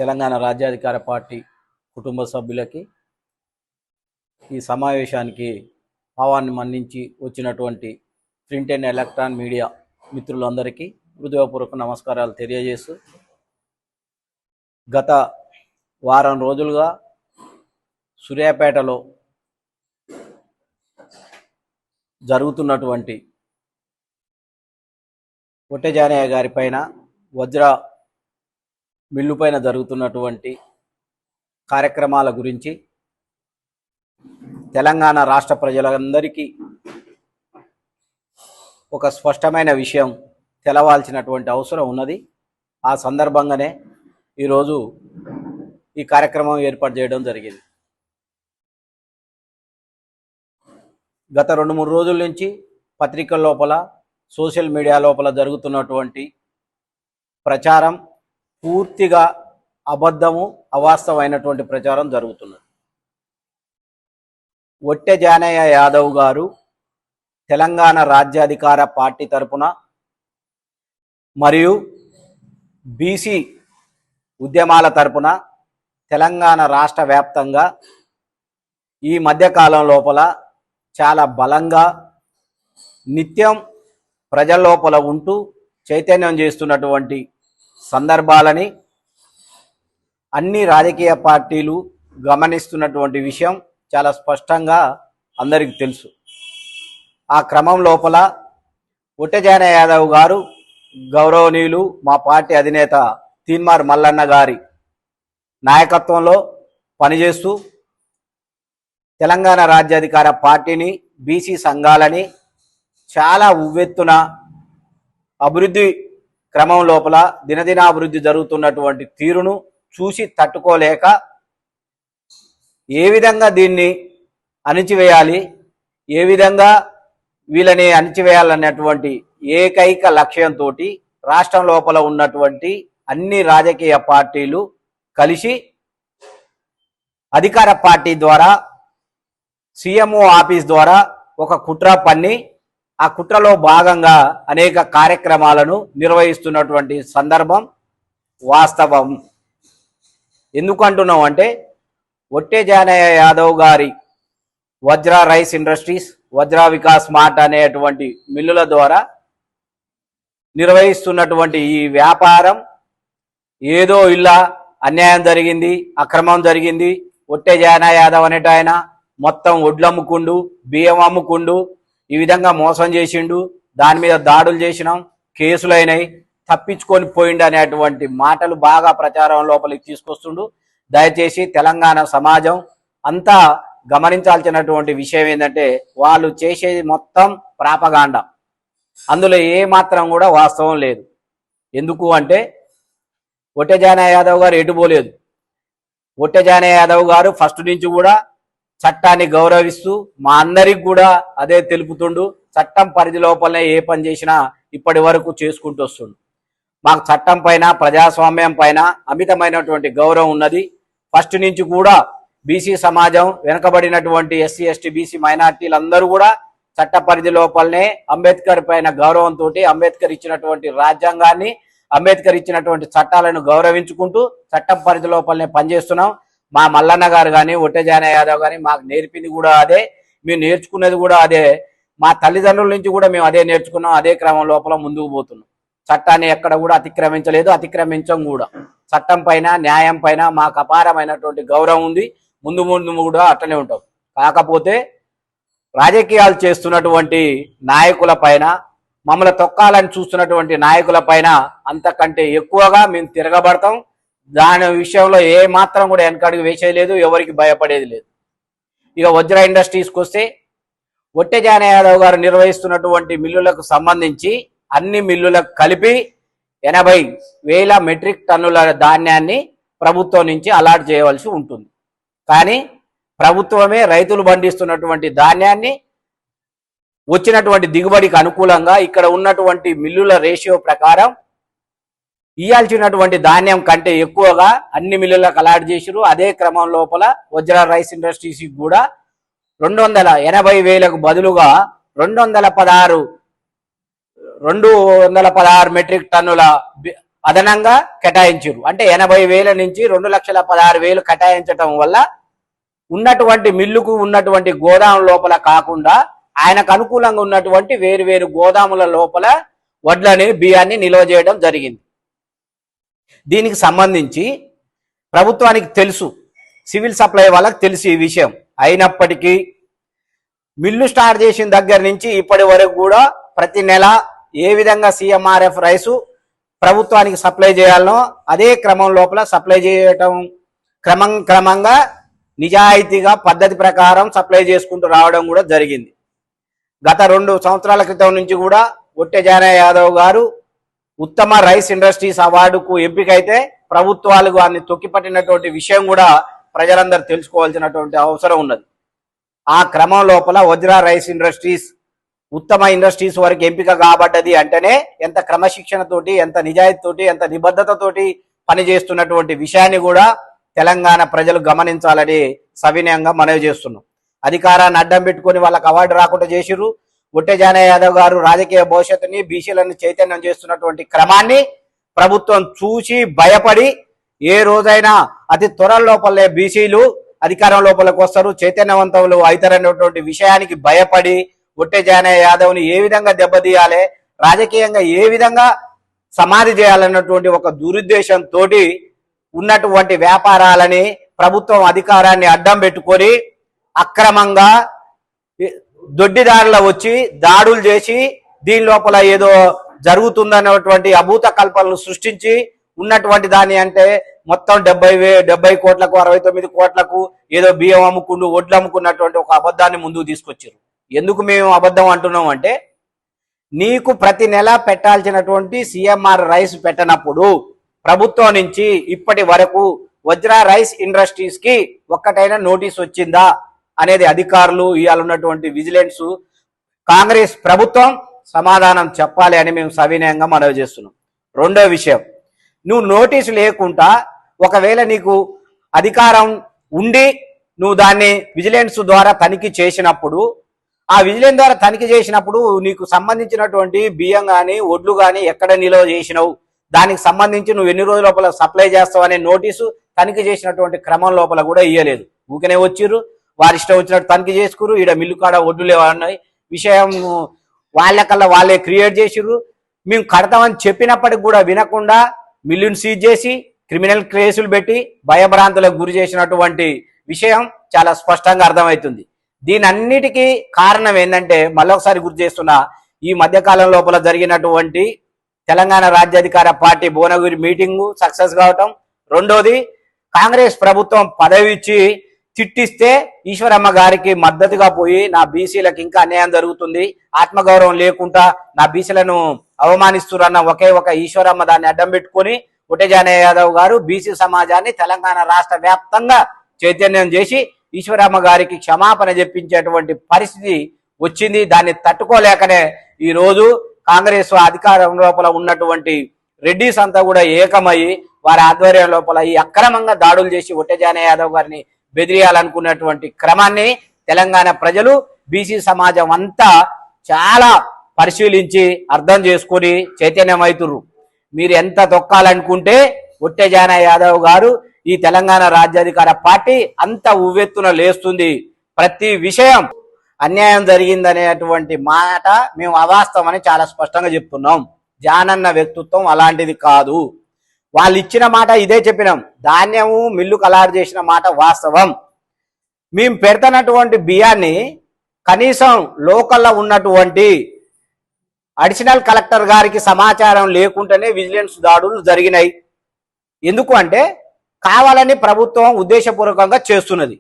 తెలంగాణ రాజ్యాధికార పార్టీ కుటుంబ సభ్యులకి ఈ సమావేశానికి ఆహ్వాన్ని మన్నించి వచ్చినటువంటి ప్రింట్ అండ్ ఎలక్ట్రాన్ మీడియా మిత్రులందరికీ హృదయపూర్వక నమస్కారాలు తెలియజేస్తూ, గత వారం రోజులుగా సూర్యాపేటలో జరుగుతున్నటువంటి ఒట్టెజానయ్య గారి పైన వజ్ర మిల్లు పైన జరుగుతున్నటువంటి కార్యక్రమాల గురించి తెలంగాణ రాష్ట్ర ప్రజలందరికీ ఒక స్పష్టమైన విషయం తెలవాల్సినటువంటి అవసరం ఉన్నది. ఆ సందర్భంగానే ఈరోజు ఈ కార్యక్రమం ఏర్పాటు చేయడం జరిగింది. గత 2-3 రోజుల నుంచి పత్రికల లోపల, సోషల్ మీడియా లోపల జరుగుతున్నటువంటి ప్రచారం పూర్తిగా అబద్ధము, అవాస్తవమైనటువంటి ప్రచారం జరుగుతున్నది. ఒట్టెజానయ్య యాదవ్ గారు తెలంగాణ రాజ్యాధికార పార్టీ తరపున మరియు బీసీ ఉద్యమాల తరపున తెలంగాణ రాష్ట్ర వ్యాప్తంగా ఈ మధ్యకాలం లోపల చాలా బలంగా నిత్యం ప్రజల లోపల ఉంటూ చైతన్యం చేస్తున్నటువంటి సందర్భాలని అన్ని రాజకీయ పార్టీలు గమనిస్తున్నటువంటి విషయం చాలా స్పష్టంగా అందరికీ తెలుసు. ఆ క్రమం లోపల ఒట్టెజానయ్య యాదవ్ గారు గౌరవనీయులు మా పార్టీ అధినేత తీన్మార్ మల్లన్న గారి నాయకత్వంలో పనిచేస్తూ తెలంగాణ రాజ్యాధికార పార్టీని, బీసీ సంఘాలని చాలా ఉవ్వెత్తున అభివృద్ధి క్రమం లోపల దినదినాభివృద్ధి జరుగుతున్నటువంటి తీరును చూసి తట్టుకోలేక ఏ విధంగా దీన్ని అణిచివేయాలి, ఏ విధంగా వీళ్ళని అణిచివేయాలన్నటువంటి ఏకైక లక్ష్యంతో రాష్ట్రం లోపల ఉన్నటువంటి అన్ని రాజకీయ పార్టీలు కలిసి అధికార పార్టీ ద్వారా, సీఎంఓ ఆఫీస్ ద్వారా ఒక కుట్ర పన్ని ఆ కుట్రలో భాగంగా అనేక కార్యక్రమాలను నిర్వహిస్తున్నటువంటి సందర్భం వాస్తవం. ఎందుకు అంటున్నాం అంటే, ఒట్టెజానయ్య యాదవ్ గారి వజ్ర రైస్ ఇండస్ట్రీస్, వజ్ర వికాస్ మార్ట్ అనేటువంటి మిల్లుల ద్వారా నిర్వహిస్తున్నటువంటి ఈ వ్యాపారం ఏదో ఇలా అన్యాయం జరిగింది, అక్రమం జరిగింది, ఒట్టెజానయ్య యాదవ్ అనేట ఆయన మొత్తం ఒడ్లు అమ్ముకుండు, బియ్యం అమ్ముకుండు, ఈ విధంగా మోసం చేసిండు, దాని మీద దాడులు చేసినాం, కేసులు అయినాయి, తప్పించుకొని పోయిండు అనేటువంటి మాటలు బాగా ప్రచారం లోపలికి తీసుకొస్తుండు. దయచేసి తెలంగాణ సమాజం అంతా గమనించాల్సినటువంటి విషయం ఏంటంటే, వాళ్ళు చేసేది మొత్తం ప్రాపగాండా, అందులో ఏ మాత్రం కూడా వాస్తవం లేదు. ఎందుకు అంటే, ఒట్టెజానయ్య యాదవ్ గారు ఎటుపోలేదు. ఒట్టెజానయ్య యాదవ్ గారు ఫస్ట్ నుంచి కూడా చట్టాన్ని గౌరవిస్తూ మా అందరికి కూడా అదే తెలుపుతుండు. చట్టం పరిధి లోపలనే ఏ పని చేసినా ఇప్పటి వరకు చేసుకుంటూ వస్తుండు. మాకు చట్టం పైన, ప్రజాస్వామ్యం పైన అమితమైనటువంటి గౌరవం ఉన్నది. ఫస్ట్ నుంచి కూడా బీసీ సమాజం, వెనుకబడినటువంటి ఎస్సీ, ఎస్టీ, బీసీ మైనార్టీలందరూ కూడా చట్ట పరిధి లోపలనే అంబేద్కర్ పైన గౌరవంతో, అంబేద్కర్ ఇచ్చినటువంటి రాజ్యాంగాన్ని, అంబేద్కర్ ఇచ్చినటువంటి చట్టాలను గౌరవించుకుంటూ చట్టం పరిధి లోపలనే పనిచేస్తున్నాం. మా మల్లన్న గారు కానీ, ఒట్టెజానయ్య యాదవ్ కానీ మాకు నేర్పింది కూడా అదే, మేము నేర్చుకున్నది కూడా అదే, మా తల్లిదండ్రుల నుంచి కూడా మేము అదే నేర్చుకున్నాం. అదే క్రమం లోపల ముందుకు పోతున్నాం. చట్టాన్ని ఎక్కడ కూడా అతిక్రమించలేదు, అతిక్రమించం కూడా. చట్టం పైన, న్యాయం పైన మాకు అపారమైనటువంటి గౌరవం ఉంది. ముందు ముందు కూడా అట్లనే ఉంటాం. కాకపోతే రాజకీయాలు చేస్తున్నటువంటి నాయకుల పైన, మమ్మల్ని తొక్కాలని చూస్తున్నటువంటి నాయకుల పైన అంతకంటే ఎక్కువగా మేము తిరగబడతాం. దాని విషయంలో ఏ మాత్రం కూడా వెనకడుగు వేసేది లేదు, ఎవరికి భయపడేది లేదు. ఇక వజ్ర ఇండస్ట్రీస్కి వస్తే, ఒట్టెజానయ్య యాదవ్ గారు నిర్వహిస్తున్నటువంటి మిల్లులకు సంబంధించి అన్ని మిల్లులకు కలిపి 80,000 మెట్రిక్ టన్నుల ధాన్యాన్ని ప్రభుత్వం నుంచి అలాట్ చేయవలసి ఉంటుంది. కానీ ప్రభుత్వమే రైతులు పండిస్తున్నటువంటి ధాన్యాన్ని వచ్చినటువంటి దిగుబడికి అనుకూలంగా ఇక్కడ ఉన్నటువంటి మిల్లుల రేషియో ప్రకారం ఇయ్యాల్సినటువంటి ధాన్యం కంటే ఎక్కువగా అన్ని మిల్లులకు అలాట్ చేసిరు. అదే క్రమం లోపల వజ్ర రైస్ ఇండస్ట్రీస్ కూడా 280,000కు బదులుగా 216 మెట్రిక్ టన్నుల అదనంగా కేటాయించారు. అంటే 80,000 నుంచి 2,16,000 కేటాయించడం వల్ల ఉన్నటువంటి మిల్లుకు ఉన్నటువంటి గోదాం లోపల కాకుండా ఆయనకు అనుకూలంగా ఉన్నటువంటి వేరు వేరు గోదాముల లోపల వడ్లని బియ్యాన్ని నిల్వ చేయడం జరిగింది. దీనికి సంబంధించి ప్రభుత్వానికి తెలుసు, సివిల్ సప్లై వాళ్ళకి తెలుసు ఈ విషయం. అయినప్పటికీ మిల్లు స్టార్ట్ చేసిన దగ్గర నుంచి ఇప్పటి వరకు కూడా ప్రతి నెల ఏ విధంగా సిఎంఆర్ఎఫ్ రైసు ప్రభుత్వానికి సప్లై చేయాలనో అదే క్రమం లోపల సప్లై చేయటం క్రమంగా నిజాయితీగా పద్ధతి ప్రకారం సప్లై చేసుకుంటూ రావడం కూడా జరిగింది. గత 2 సంవత్సరాల క్రితం నుంచి కూడా ఒట్టె జానయ్య యాదవ్ గారు ఉత్తమ రైస్ ఇండస్ట్రీస్ అవార్డుకు ఎంపికైతే ప్రభుత్వాలు వారిని తొక్కిపట్టినటువంటి విషయం కూడా ప్రజలందరూ తెలుసుకోవాల్సినటువంటి అవసరం ఉన్నది. ఆ క్రమం లోపల వజ్రా రైస్ ఇండస్ట్రీస్ ఉత్తమ ఇండస్ట్రీస్ వరకు ఎంపిక కాబడ్డది అంటేనే ఎంత క్రమశిక్షణతోటి, ఎంత నిజాయితీతోటి, ఎంత నిబద్ధతతోటి పనిచేస్తున్నటువంటి విషయాన్ని కూడా తెలంగాణ ప్రజలు గమనించాలని సవినయంగా మనవి చేస్తున్నాం. అధికారాన్ని అడ్డం పెట్టుకుని వాళ్ళకి అవార్డు రాకుండా చేసిర్రు. ఒట్టె జానయ్య యాదవ్ గారు రాజకీయ భవిష్యత్తుని బీసీలను చైతన్యం చేస్తున్నటువంటి క్రమాన్ని ప్రభుత్వం చూసి భయపడి ఏ రోజైనా అతి త్వర లోపలే బీసీలు అధికారం లోపలికి వస్తారు, చైతన్యవంతులు అవుతారనేటువంటి విషయానికి భయపడి ఒట్టె జానయ్య యాదవ్ని ఏ విధంగా దెబ్బతీయాలి, రాజకీయంగా ఏ విధంగా సమాధి చేయాలన్నటువంటి ఒక దురుద్దేశంతో ఉన్నటువంటి వ్యాపారాలని ప్రభుత్వం అధికారాన్ని అడ్డం పెట్టుకొని అక్రమంగా దొడ్డిదారుల వచ్చి దాడులు చేసి దీని లోపల ఏదో జరుగుతుందన్నటువంటి అభూత కల్పనలు సృష్టించి ఉన్నటువంటి దాన్ని అంటే మొత్తం 70 కోట్లకు 69 కోట్లకు ఏదో బియ్యం అమ్ముకుంటూ ఒడ్లు అమ్ముకున్నటువంటి ఒక అబద్ధాన్ని ముందుకు తీసుకొచ్చారు. ఎందుకు మేము అబద్ధం అంటున్నాం అంటే, నీకు ప్రతి నెల పెట్టాల్సినటువంటి సిఎంఆర్ రైస్ పెట్టనప్పుడు ప్రభుత్వం నుంచి ఇప్పటి వరకు వజ్రా రైస్ ఇండస్ట్రీస్ కి ఒక్కటైనా నోటీస్ వచ్చిందా అనేది అధికారులు ఇవాళ ఉన్నటువంటి విజిలెన్స్ కాంగ్రెస్ ప్రభుత్వం సమాధానం చెప్పాలి అని మేము సవినయంగా మనవి చేస్తున్నాం. రెండో విషయం, నువ్వు నోటీసు లేకుండా ఒకవేళ నీకు అధికారం ఉండి నువ్వు దాన్ని విజిలెన్స్ ద్వారా తనిఖీ చేసినప్పుడు, ఆ విజిలెన్స్ ద్వారా తనిఖీ చేసినప్పుడు నీకు సంబంధించినటువంటి బియ్యం కానీ ఒడ్లు కానీ ఎక్కడ నిల్వ చేసినావు, దానికి సంబంధించి నువ్వు ఎన్ని రోజుల లోపల సప్లై చేస్తావు అనే నోటీసు తనిఖీ చేసినటువంటి క్రమం లోపల కూడా ఇయ్యలేదు. ఊకనే వచ్చిర్రు, వారి ఇష్టం వచ్చినట్టు తనిఖీ చేసుకురు. ఈడ మిల్లు కాడ ఒడ్లు లేవన్నాయి విషయం వాళ్ళకల్లా వాళ్ళే క్రియేట్ చేసిర్రు. మేము కడతామని చెప్పినప్పటికి కూడా వినకుండా మిల్లును సీజ్ చేసి క్రిమినల్ కేసులు పెట్టి భయభ్రాంతులకు గురి చేసినటువంటి విషయం చాలా స్పష్టంగా అర్థమవుతుంది. దీని అన్నిటికీ కారణం ఏంటంటే, మళ్ళొకసారి గుర్తు చేస్తున్నా, ఈ మధ్యకాలం లోపల జరిగినటువంటి తెలంగాణ రాజ్యాధికార పార్టీ భువనగిరి మీటింగు సక్సెస్ కావటం, రెండోది కాంగ్రెస్ ప్రభుత్వం పదవి ఇచ్చి తిట్టిస్తే ఈశ్వరమ్మ గారికి మద్దతుగా పోయి నా బీసీలకు ఇంకా అన్యాయం జరుగుతుంది, ఆత్మగౌరవం లేకుండా నా బీసీలను అవమానిస్తున్న ఒకే ఒక ఈశ్వరమ్మ దాన్ని అడ్డం పెట్టుకొని ఒట్టె జానయ్య యాదవ్ గారు బీసీ సమాజాన్ని తెలంగాణ రాష్ట్ర వ్యాప్తంగా చైతన్యం చేసి ఈశ్వరమ్మ గారికి క్షమాపణ చెప్పించేటువంటి పరిస్థితి వచ్చింది. దాన్ని తట్టుకోలేకనే ఈ రోజు కాంగ్రెస్ అధికారం లోపల ఉన్నటువంటి రెడ్డిస్ అంతా కూడా ఏకమయ్యి వారి ఆధ్వర్యం లోపల ఈ అక్రమంగా దాడులు చేసి ఒట్టె జానయ్య యాదవ్ గారిని బెదిరియాలనుకున్నటువంటి క్రమాన్ని తెలంగాణ ప్రజలు బీసీ సమాజం అంతా చాలా పరిశీలించి అర్థం చేసుకొని చైతన్యమవుతుర్రు. మీరు ఎంత తొక్కాలనుకుంటే ఒట్టె జానయ్య యాదవ్ గారు ఈ తెలంగాణ రాజ్యాధికార పార్టీ అంత ఉవ్వెత్తున లేస్తుంది. ప్రతి విషయం అన్యాయం జరిగిందనేటువంటి మాట మేము అవాస్తవమని చాలా స్పష్టంగా చెప్తున్నాం. జానన్న వ్యక్తిత్వం అలాంటిది కాదు. వాళ్ళు ఇచ్చిన మాట ఇదే చెప్పినాం. ధాన్యము మిల్లుకు అలాట్ చేసిన మాట వాస్తవం. మేము పెడుతున్నటువంటి బియ్యాన్ని కనీసం లోకల్లో ఉన్నటువంటి అడిషనల్ కలెక్టర్ గారికి సమాచారం లేకుండానే విజిలెన్స్ దాడులు జరిగినాయి. ఎందుకు అంటే కావాలని ప్రభుత్వం ఉద్దేశపూర్వకంగా చేస్తున్నది.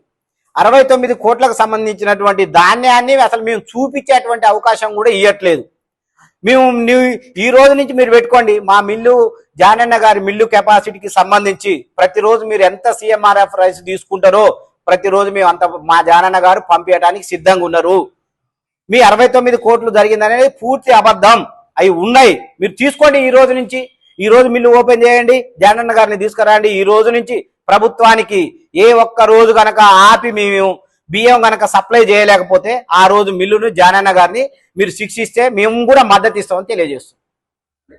69 కోట్లకు సంబంధించినటువంటి ధాన్యాన్ని అసలు మేము చూపించేటువంటి అవకాశం కూడా ఇవ్వట్లేదు. మేము ఈ రోజు నుంచి మీరు పెట్టుకోండి, మా మిల్లు జానన్న గారి మిల్లు కెపాసిటీకి సంబంధించి ప్రతిరోజు మీరు ఎంత సిఎంఆర్ఎఫ్ రైస్ తీసుకుంటారో ప్రతిరోజు మేము అంత మా జానన్న గారు పంపించడానికి సిద్ధంగా ఉన్నారు. మీ 69 కోట్లు జరిగిందనేది పూర్తి అబద్ధం. అవి ఉన్నాయి, మీరు తీసుకోండి. ఈ రోజు నుంచి ఈ రోజు మిల్లు ఓపెన్ చేయండి, జానన్న గారిని తీసుకురండి. ఈ రోజు నుంచి ప్రభుత్వానికి ఏ ఒక్క రోజు కనుక ఆపి మేము బియ్యం కనుక సప్లై చేయలేకపోతే ఆ రోజు మిల్లును జానన్న గారిని మీరు శిక్షిస్తే మేము కూడా మద్దతు ఇస్తామని తెలియజేస్తాం.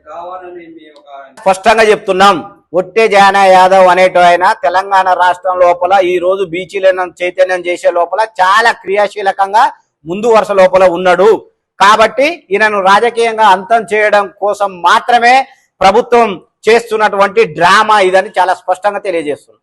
కావాలని మీ ఒక స్పష్టంగా చెప్తున్నాం. ఒట్టే జానా యాదవ్ అనేట ఆయన తెలంగాణ రాష్ట్రం లోపల ఈ రోజు బీచీలను చైతన్యం చేసే లోపల చాలా క్రియాశీలకంగా ముందు వరుస లోపల ఉన్నాడు. కాబట్టి ఈయనను రాజకీయంగా అంతం చేయడం కోసం మాత్రమే ప్రభుత్వం చేస్తున్నటువంటి డ్రామా ఇదని చాలా స్పష్టంగా తెలియజేస్తుంది.